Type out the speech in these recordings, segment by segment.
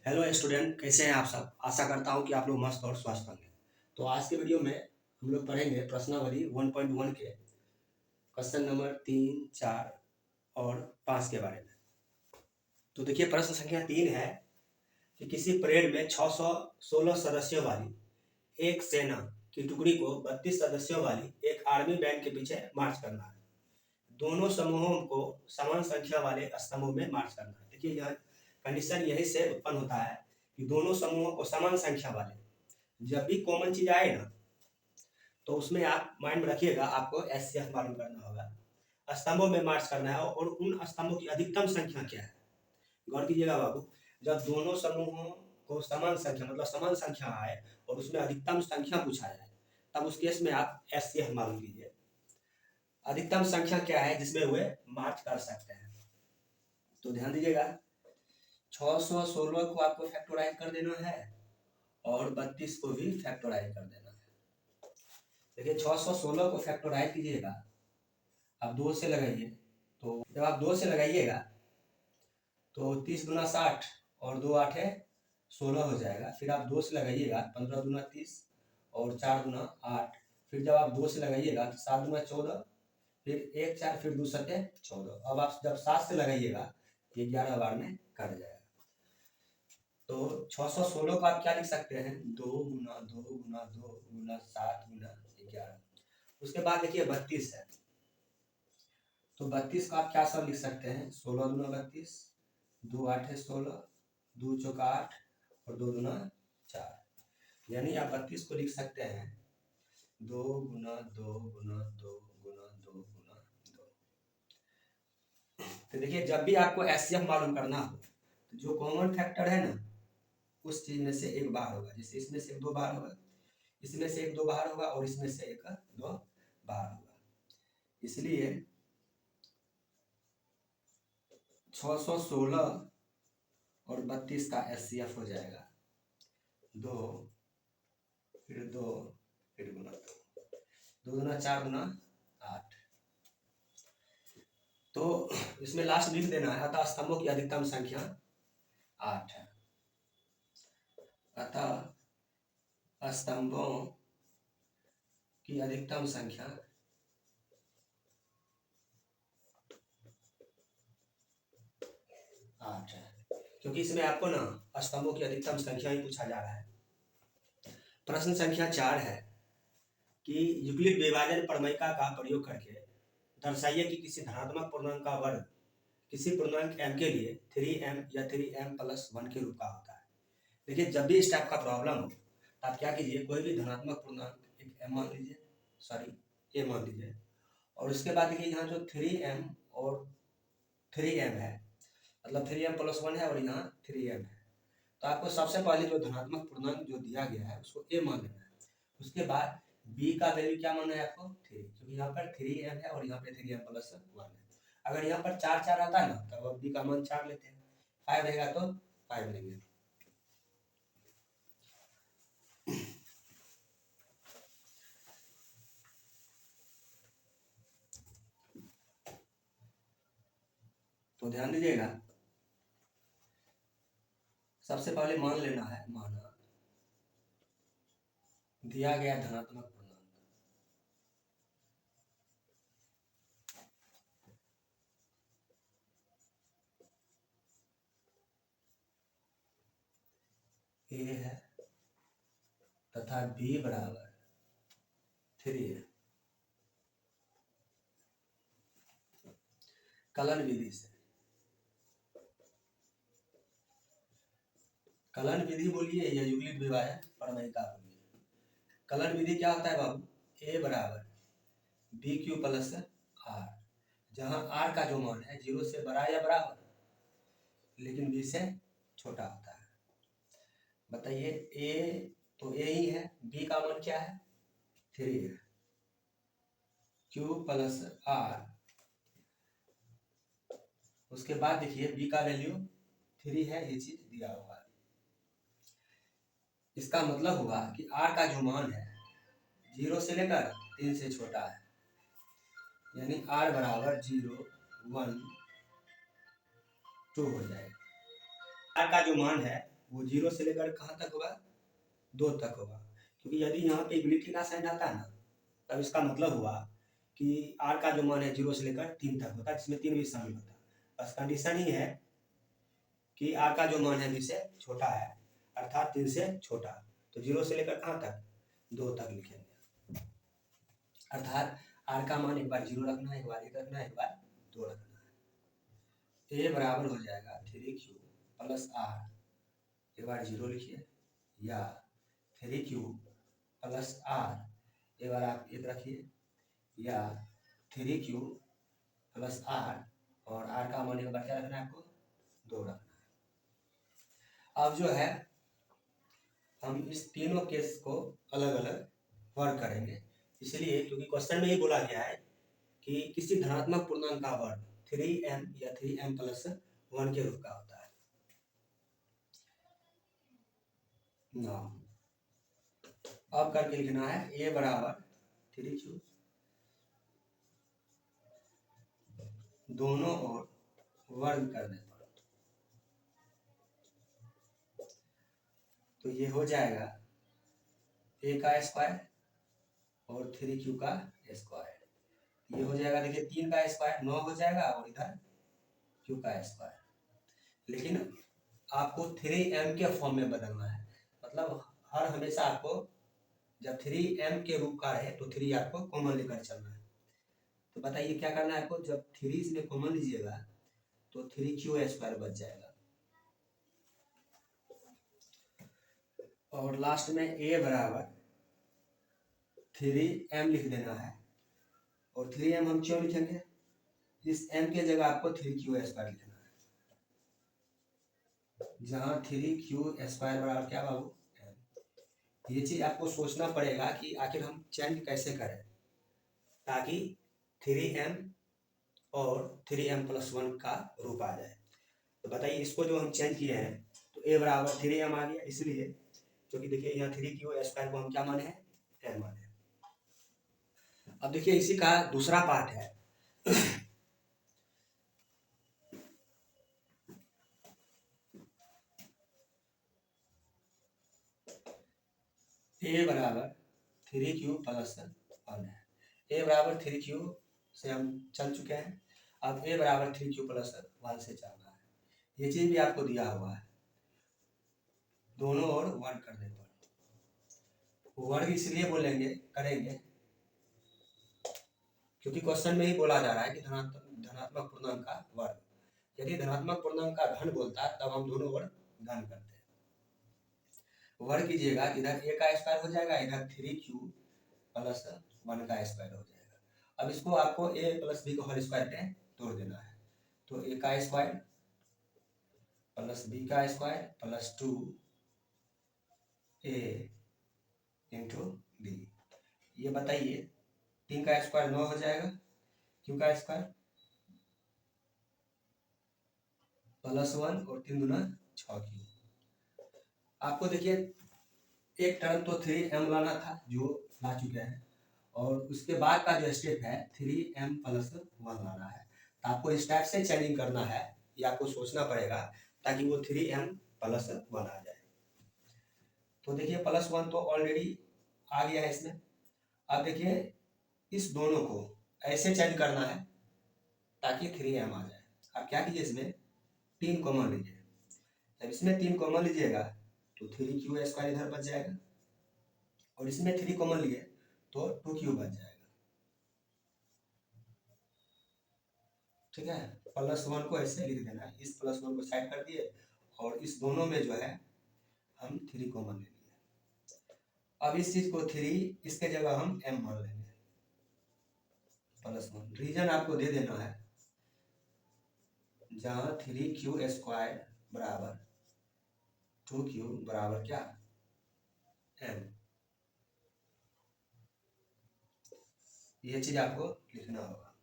Hello student, कैसे हैं आप सब। आशा करता हूं कि आप लोग मस्त और स्वस्थ होंगे। तो आज के वीडियो में हम लोग पढ़ेंगे प्रश्नावली 1.1 के क्वेश्चन नंबर 3, 4 और 5 के बारे में। तो देखिए, प्रश्न संख्या 3 है कि किसी परेड में 616 सदस्यों वाली एक सेना की टुकड़ी को 32 सदस्यों वाली एक आर्मी बैंड के पीछे मार्च करना है। दोनों समूहों को समान संख्या वाले स्तंभों में मार्च करना है। देखिए, यह कंडीशन यही से उत्पन्न होता है कि दोनों समूहों को समान संख्या वाले, जब भी कॉमन चीज आए ना, तो उसमें आप माइंड में रखिएगा, आपको एचसीएफ मालूम करना होगा। स्तंभों में मार्च करना है और उन स्तंभों की अधिकतम संख्या क्या है। गौर कीजिएगा बाबू, जब दोनों समूहों को समान संख्या मतलब समान संख्या आए और उसमें अधिकतम संख्या पूछा जाए, तब उस केस में आप एचसीएफ मालूम कीजिए। अधिकतम संख्या क्या है जिसमें वे मार्च कर सकते हैं। तो ध्यान दीजिएगा, 616 को आपको फैक्टराइज कर देना है और 32 को भी फैक्टराइज कर देना है। देखिए, 616 को फैक्टराइज कीजिएगा, आप 2 से लगाइए। तो जब आप 2 से लगाइएगा तो 30 गुना 60 और 2 8 16 हो जाएगा। फिर आप 2 से लगाइएगा, 15 दूना 30 और 4 गुना 8। फिर जब आप 2 से लगाइएगा तो 7 गुना 14, फिर 1 4, फिर 2 7 14। अब आप जब 7 से लगाइएगा तो 11 बार में कट जाएगा। तो 616 को आप क्या लिख सकते हैं, 2 गुना 2 गुना 2 गुना 7 गुना 11। उसके बाद देखिए 32 है, तो 32 को आप क्या सब लिख सकते हैं, 16 गुना 32, 2 8 16, 2 चौका 8 और 2 गुना 4। यानी आप 32 को लिख सकते हैं 2 गुना 2 गुना 2 गुना 2 गुना 2। तो देखिए, जब भी आपको एचसीएफ मालूम करना हो तो जो कॉमन फैक्टर है ना, उस चीज में से एक बाहर होगा। जैसे इसमें से एक 2 बाहर होगा, इसमें से एक 2 बाहर होगा और इसमें से एक 2 बाहर होगा। इसलिए 616 और 32 का एचसीएफ हो जाएगा 2, फिर 2, फिर गुना 2, 2 गुना 4 गुना 8। तो इसमें लास्ट लिख देना है, अतः स्तंभों की अधिकतम संख्या 8 है। अतः स्तंभों की अधिकतम संख्या 8 है, क्योंकि इसमें आपको ना स्तंभों की अधिकतम संख्या ही पूछा जा रहा है। प्रश्न संख्या 4 है कि यूक्लिड विभाजन प्रमेयिका का प्रयोग करके दर्शाइए कि किसी धनात्मक पूर्णांक का वर्ग किसी पूर्णांक m के लिए 3m या 3m+1 के रूप का होता है। देखिए, जब भी इस टाइप का प्रॉब्लम हो तो आप क्या कीजिए, कोई भी धनात्मक पूर्णांक एक m मान लीजिए, सॉरी a मान लीजिए, और उसके बाद देखिए यहाँ जो 3m और 3m है, मतलब 3m+1 है और यहाँ 3m है। तो आपको सबसे पहले जो धनात्मक पूर्णांक जो दिया गया है उसको a मान लेना है। उसके बाद b का वैल्यू क्या माना है आपको 3, क्योंकि यहाँ पर 3m है और यहाँ पे 3m+1 है। अगर यहाँ पर 4 4 आता है ना, तब अब b का मान 4 लेते हैं, 5 रहेगा तो 5 लेंगे। तो ध्यान दीजिएगा, सबसे पहले मान लेना है, माना दिया गया धनात्मक पूर्णांक a है तथा b बराबर 3 है। कलन विधि से, कलन विधि बोलिए या यूक्लिड विभाजन प्रमेयिका बोलिए। कलन विधि क्या होता है बाबू, a बराबर b³ + r, जहां r का जो मान है 0 से बड़ा या बराबर लेकिन b से छोटा होता है। बताइए, a तो a ही है, b का मान क्या है 3 है, q+r। उसके बाद देखिए b का वैल्यू 3 है, ये चीज दिया हुआ है। इसका मतलब हुआ कि r का जो मान है 0 से लेकर 3 से छोटा है, यानी r बराबर 0 1 2 हो जाएगा। r का जो मान है वो 0 से लेकर कहाँ तक होगा, 2 तक होगा। क्योंकि यदि यहाँ पे यूनिटी का साइन आता है ना, तब इसका मतलब हुआ कि r का जो मान है 0 से लेकर 3 तक होता है, जिसमें 3 भी शामिल होता है। बस कंडीशन ही है कि r का जो मान है 2 से छोटा है, अर्थात 3 से छोटा। तो 0 से लेकर कहाँ तक, 2 तक लिखेंगे। अर्थात r का मान एक बार 0 रखना है, एक बार 1 रखना है, एक बार 2 रखना है। a बराबर हो जाएगा 3q प्लस r, एक बार 0 लिखिए, या 3q प्लस r, एक बार आप 1 रखिए, या 3q प्लस r, और r का मान एक बार क्या रखना है आपको, 2 रखना है। अब जो है हम इस तीनों केस को अलग अलग वर्क करेंगे, इसलिए क्योंकि क्वेश्चन में ही बोला गया है कि किसी धनात्मक पूर्णांक का वर्ग 3m या 3m प्लस 1 के रूप का होता है ना। अब करके लिखना है a बराबर 3q, दोनों ओर वर्ग करने पर तो ये हो जाएगा a का स्क्वायर और 3q का स्क्वायर, ये हो जाएगा, देखिए 3 का स्क्वायर 9 हो जाएगा, और इधर q का स्क्वायर। लेकिन आपको 3m के फॉर्म में बदलना है, मतलब हर हमेशा आपको जब 3m के रूप का है तो 3 आपको कॉमन लेकर चलना है। तो बताइए क्या करना है आपको, जब 3 इसमें कॉमन लीजिएगा तो 3q स्क्वायर बच जाएगा, और लास्ट में a बराबर 3m लिख देना है। और 3m हम क्यों लिखेंगे, इस m के जगह आपको 3q स्क्वायर लिखना है, जहाँ 3q स्क्वायर बराबर क्या बाबू, m। ये चीज आपको सोचना पड़ेगा कि आखिर हम चेंज कैसे करें ताकि 3m और 3m प्लस 1 का रूप आ जाए। तो बताइए इसको जो हम चेंज किए हैं, तो a बराबर 3m आ गया, इसलिए क्योंकि देखिए यहाँ 3q स्क्वायर को हम क्या माने हैं, m माने। अब देखिए इसी का दूसरा पार्ट है a बराबर 3q प्लस 1 है। a बराबर 3q से हम चल चुके हैं, अब a बराबर 3q प्लस 1 से चलना है। ये चीज भी आपको दिया हुआ है, दोनों ओर वर्ग करने पर। वर्ग इसलिए बोलेंगे करेंगे क्योंकि क्वेश्चन में ही बोला जा रहा है कि धनात्मक पूर्णांक का वर्ग। यदि धनात्मक पूर्णांक का घन बोलता तब हम दोनों ओर घन करते हैं। वर्ग कीजिएगा, इधर a का स्क्वायर हो जाएगा, इधर 3q प्लस 1 का स्क्वायर हो जाएगा। अब इसको आपको a प्लस b को होल स्क्वायर पे तोड़ देना है, तो a का स्क्वायर प्लस b का square plus 2a into b। ये बताइए 3 का स्क्वायर 9 हो जाएगा, q का स्क्वायर प्लस 1 और 3 दूना 6q। आपको देखिए एक टर्म तो 3m लाना था जो ला चुके हैं, और उसके बाद का जो स्टेप है 3m प्लस 1 लाना है। तो आपको इस टाइप से चेंजिंग करना है, ये आपको सोचना पड़ेगा ताकि वो 3m प्लस 1 आ जाए। तो देखिए प्लस 1 तो ऑलरेडी आ गया है इसमें। अब देखिए इस दोनों को ऐसे चेंज करना है ताकि 3m आ जाए। अब क्या कीजिए, इसमें 3 कॉमन लीजिए। जब इसमें 3 कॉमन लीजिएगा तो 3q स्क्वायर इधर बच जाएगा, और इसमें 3 कॉमन लिए तो 2q बच जाएगा। ठीक है, प्लस 1 को ऐसे लिख देना है, इस प्लस 1 को साइड कर दिए, और इस दोनों में जो है हम 3 कॉमन ले लिए। अब इस चीज को 3 इसके जगह हम m मान लेंगे प्लस 1। रीजन आपको दे देना है, जहां 3q स्क्वायर बराबर 2q बराबर क्या, m। ये चीज आपको लिखना होगा।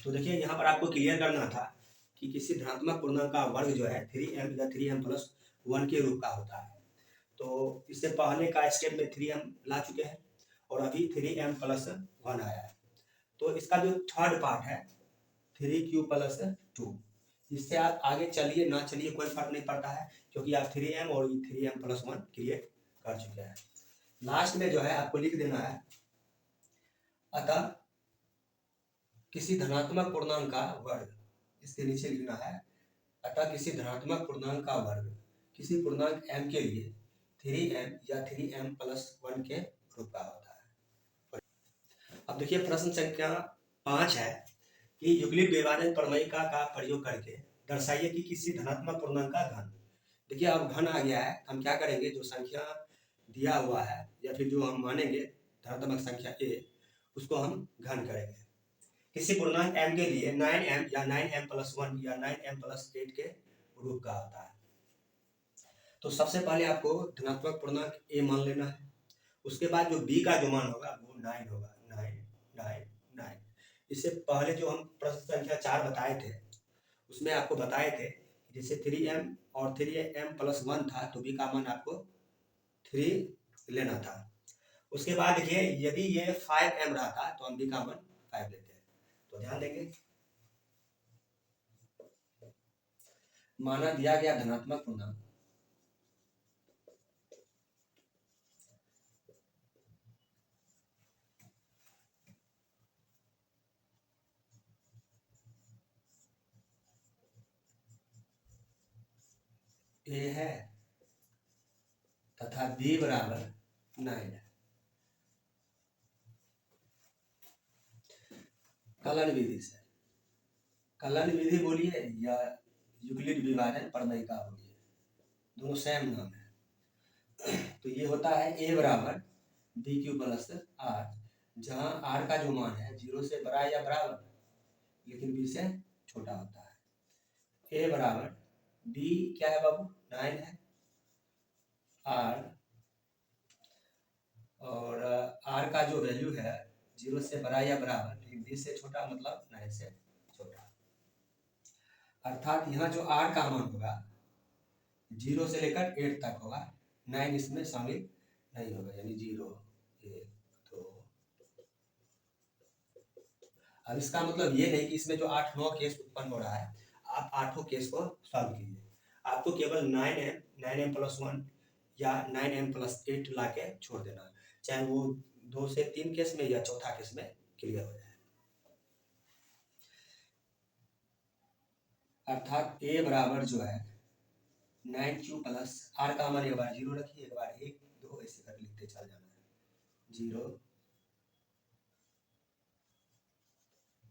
तो देखिए यहाँ पर आपको क्लियर करना था कि किसी धनात्मक पूर्णांक का वर्ग जो है 3m या 3m प्लस 1 के रूप का होता है। तो इससे पहले का स्टेप में 3m ला चुके हैं, और अभी 3m प्लस 1 आया है। तो इसका जो थर्ड पार्ट है 3q प्लस 2, इससे आप आगे चलिए ना चलिए कोई फर्क नहीं पड़ता है, क्योंकि आप 3m और 3m+1 क्रिएट कर चुके हैं। लास्ट में जो है आपको लिख देना है, अतः किसी धनात्मक पूर्णांक का वर्ग, इसके नीचे लिखना है, अतः किसी धनात्मक पूर्णांक का वर्ग किसी पूर्णांक m के लिए 3m या 3m+1 के रूप का होता है। अब देखिए प्रश्न संख्या 5 है कि यूक्लिड विभाजन प्रमेयिका का प्रयोग करके दर्शाइए कि किसी धनात्मक पूर्णांक का घन। देखिए अब घन आ गया है, हम क्या करेंगे, जो संख्या दिया हुआ है या फिर जो हम मानेंगे धनात्मक संख्या a, उसको हम घन करेंगे। किसी पूर्णांक m के लिए 9m या 9m+1 या 9m+8 के रूप का होता है। तो सबसे पहले आपको धनात्मक पूर्णांक a मान लेना है, उसके बाद जो b का जो मान होगा वो 9 होगा, 9 9 9। इससे पहले जो हम प्रश्न संख्या 4 बताए थे उसमें आपको बताए थे जैसे 3m और 3m+1 था तो b का मान आपको 3 लेना था। उसके बाद देखिए यदि ये 5m रहता तो हम b का मान 5 लेते हैं। तो ध्यान देंगे, माना दिया गया धनात्मक पूर्णांक a है तथा b बराबर 9 है। कलन विधि से, कलन विधि बोलिए या यूक्लिड विभाजन प्रमेयिका बोलिए, दोनों सेम नाम है। तो ये होता है a बराबर b³+r, जहाँ r का जो मान है 0 से बड़ा या बराबर लेकिन b से छोटा होता है। a बराबर b क्या है बाबू, 9 है, r और r का जो वैल्यू है 0 से बड़ा या बराबर लेकिन b से छोटा, मतलब 9 से छोटा। अर्थात यहाँ जो r का मान होगा 0 से लेकर 8 तक होगा, 9 इसमें शामिल नहीं होगा, यानी 0 1 2। अब इसका मतलब ये नहीं कि इसमें जो 8-9 केस उत्पन्न हो रहा है आप 8 केस को सॉल्व कीजिए, आपको केवल 9m+1 या 9m+8 ला के छोड़ देना, चाहे वो 2 से 3 केस में या चौथा केस में क्लियर हो जाए। अर्थात a बराबर जो है 9q+ r का मान एक बार 0 रखिए, एक बार 1 2 ऐसे कर लिखते चल जाना है, 0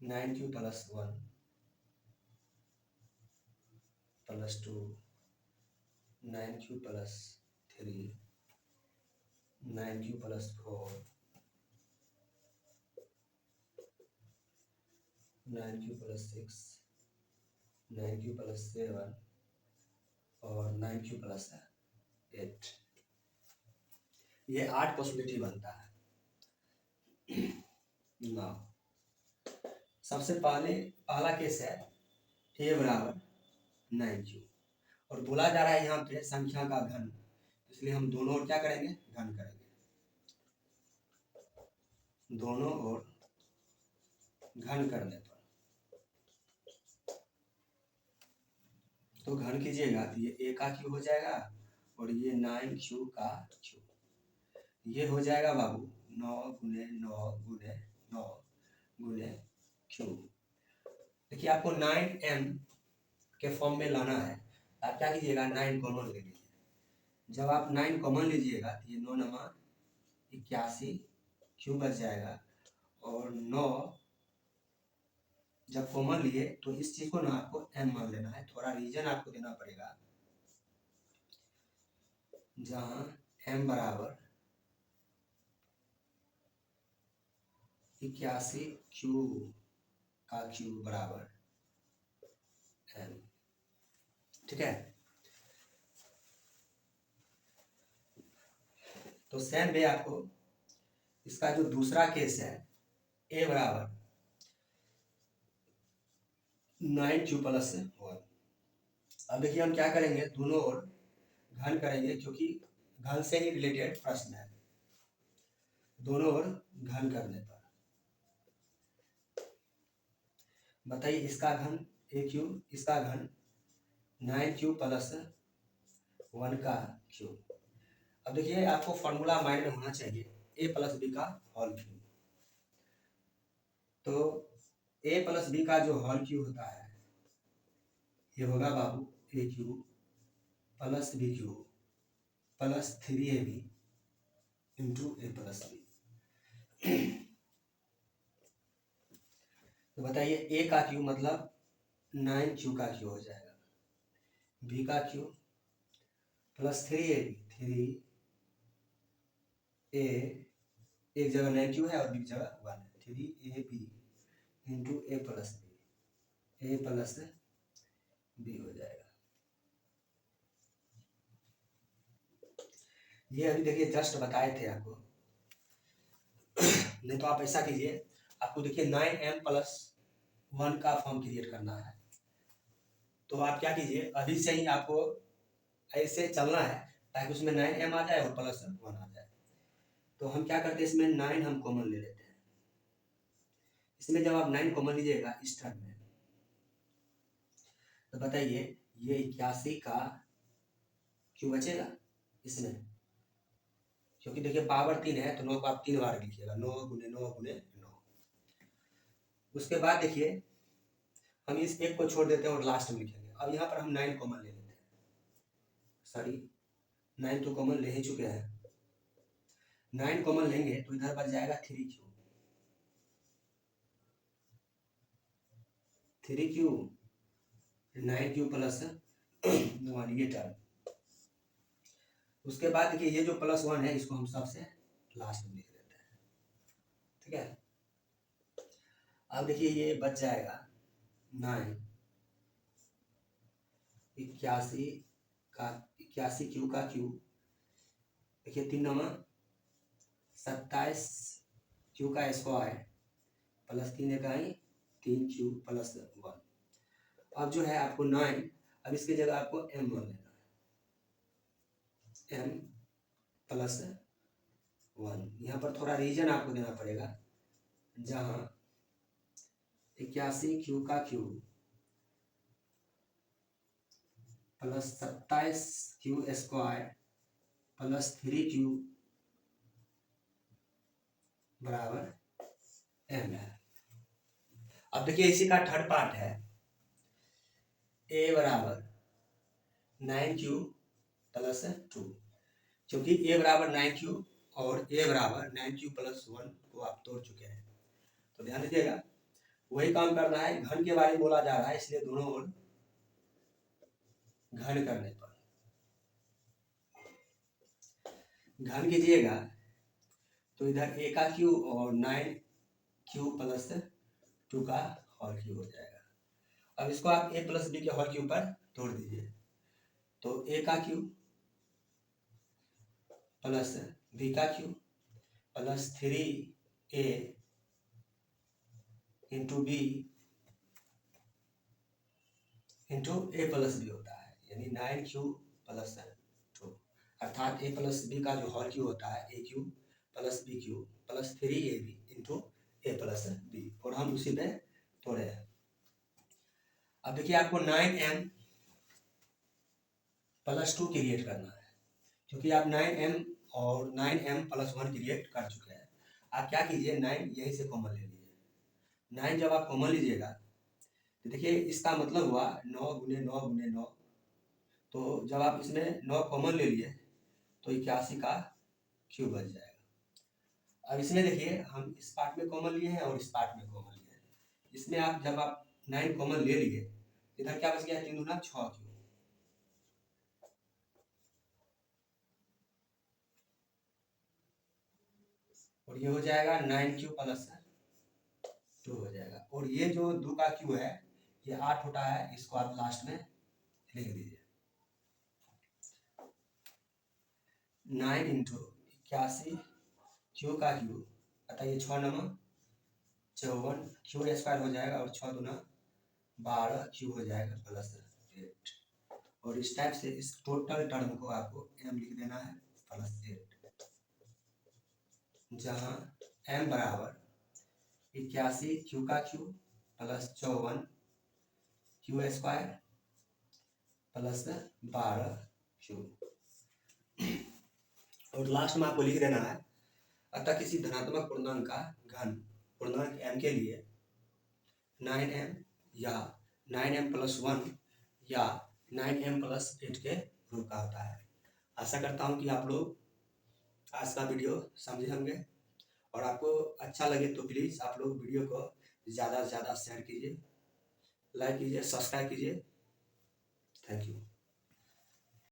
9q+1 +2 9q+3 9q+4 9q+6 9q+7 और 9q+8। ये 8 पॉसिबिलिटी बनता है ना। सबसे पहला केस है a बराबर 9q और बोला जा रहा है यहाँ पे संख्या का घन, इसलिए हम दोनों ओर क्या करेंगे, घन करेंगे, दोनों ओर घन करने पर तो घन कीजिएगा तो ये a का क्यू हो जाएगा और ये 9q का क्यू, ये हो जाएगा बाबू 9 गुने 9 गुने 9 गुने क्यू। देखिए आपको 9m के फॉर्म में लाना है, आप क्या कीजिएगा 9 कॉमन ले लीजिए, जब आप 9 कॉमन लीजिएगा तो ये 9 9 81 क्यू बच जाएगा और 9 जब कॉमन लिए तो इस चीज को ना आपको m मान लेना है, थोड़ा रीजन आपको देना पड़ेगा, जहां m बराबर 81 क्यू का क्यू बराबर m, ठीक है। तो सेम वे आपको इसका जो दूसरा केस है a बराबर 9q+1। अब देखिए हम क्या करेंगे, दोनों ओर घन करेंगे क्योंकि घन से ही रिलेटेड प्रश्न है, दोनों ओर घन करने पर बताइए इसका घन ए क्यूब इसका घन 9 क्यूब प्लस 1 का क्यूब। अब देखिए आपको फॉर्मूला माइंड में होना चाहिए, ए प्लस बी का होल क्यूब। तो ए प्लस बी का जो होल क्यूब होता है ये होगा बाबू a cube plus B cube plus 3ab into A plus b. तो बताइए ए का क्यूब मतलब 9 क्यू का क्यूब हो जाएगा, बी का क्यूब प्लस 3ab, 3 ए एक जगह 9 क्यू है और बी जगह 1 है, 3ab इंटू ए प्लस बी हो जाएगा। ये अभी देखिए जस्ट बताए थे आपको। नहीं तो आप ऐसा कीजिए, आपको देखिए 9m प्लस 1 का फॉर्म क्रिएट करना है। तो आप क्या कीजिए, अभी से ही आपको ऐसे चलना है ताकि उसमें 9m आ जाए और प्लस 1 आ जाए। तो हम क्या करते हैं, इसमें 9 हम कॉमन ले लेते हैं। इसमें जब आप 9 कॉमन लीजिएगा इस टर्म में, तो बताइए ये 81 का क्यों बचेगा इसमें, क्योंकि देखिए पावर 3 है तो 9 को आप 3 बार लिखिएगा, 9 गुने 9 गुने 9। उसके बाद देखिए हम इस एक को छोड़ देते हैं और लास्ट में लिखेंगे। अब यहाँ पर हम 9 कॉमन ले लेते हैं, सॉरी 9 तो कॉमन ले ही चुके हैं। 9 कॉमन लेंगे तो इधर बच जाएगा 3q, 9q प्लस 1 ये टर्म। उसके बाद देखिए ये जो प्लस 1 है इसको हम सबसे लास्ट में लिख देते हैं, ठीक है। अब देखिए ये बच जाएगा 9 81 क्यू का क्यूब, देखिए 3 9 27 क्यू का स्क्वायर प्लस 3 इकाई 3q प्लस 1। अब जो है आपको 9, अब इसकी जगह आपको m मान लेना है, m प्लस 1। यहाँ पर थोड़ा रीजन आपको देना पड़ेगा, जहाँ 81 क्यू का cube plus 27 Q square plus 3q बराबर m है। अब देखिए इसी का थर्ड पार्ट है, a बराबर 9q प्लस 2, क्योंकि a बराबर 9q और a बराबर 9q प्लस 1 को आप तोड़ चुके हैं। तो ध्यान दीजिएगा वही काम करना है, घन के बारे में बोला जा रहा है इसलिए दोनों ओर घन करने पर घन कीजिएगा तो इधर a का क्यूब और 9q प्लस 2 का होल क्यूब हो जाएगा। अब इसको आप a प्लस बी के होल क्यूब पर तोड़ दीजिए, तो a का क्यूब प्लस b का cube plus 3a into b into ए प्लस बी होता है, यानी 9q प्लस 2, अर्थात a प्लस बी का जो होल क्यूब होता है a cube plus B cube plus 3ab into A plus B, और हम उसी पे तोड़े हैं। अब देखिए आपको 9m प्लस 2 क्रिएट करना है, क्योंकि आप 9m और 9m प्लस 1 क्रिएट कर चुके हैं। आप क्या कीजिए 9 यहीं से कॉमन ले लीजिए। 9 जब आप कॉमन लीजिएगा तो देखिए इसका मतलब हुआ 9 गुने 9 गुने 9। तो जब आप इसमें 9 कॉमन ले लिए तो 81 का क्यूब बच जाएगा। अब इसमें देखिए हम इस पार्ट में कॉमन लिए हैं और इस पार्ट में कॉमन लिए हैं। इसमें आप जब आप 9 कॉमन ले लिए, इधर क्या बच गया 3 दूना 6 क्यूब, और ये हो जाएगा 9q प्लस 2 हो जाएगा। और ये जो 2 का क्यू है ये 8 होता है, इसको आप लास्ट में लिख दीजिए। 9 इंटू 81 क्यू का क्यू, अतः ये 6 9 54 क्यू स्क्वायर हो जाएगा और 6 दूना 12 क्यू हो जाएगा प्लस 8। और इस टाइप से इस टोटल टर्म को आपको m लिख देना है प्लस 8, जहाँ m बराबर 81 क्यू का क्यू प्लस 54 क्यू² प्लस 12 और लास्ट में आपको लिख देना है अतः किसी धनात्मक पूर्णांक का घन पूर्णांक m के लिए 9m या 9m+1 या 9m+8 के रूप का होता है। आशा करता हूँ कि आप लोग आज का वीडियो समझे होंगे और आपको अच्छा लगे तो प्लीज़ आप लोग वीडियो को ज़्यादा से ज़्यादा शेयर कीजिए, लाइक कीजिए, सब्सक्राइब कीजिए। Thank you.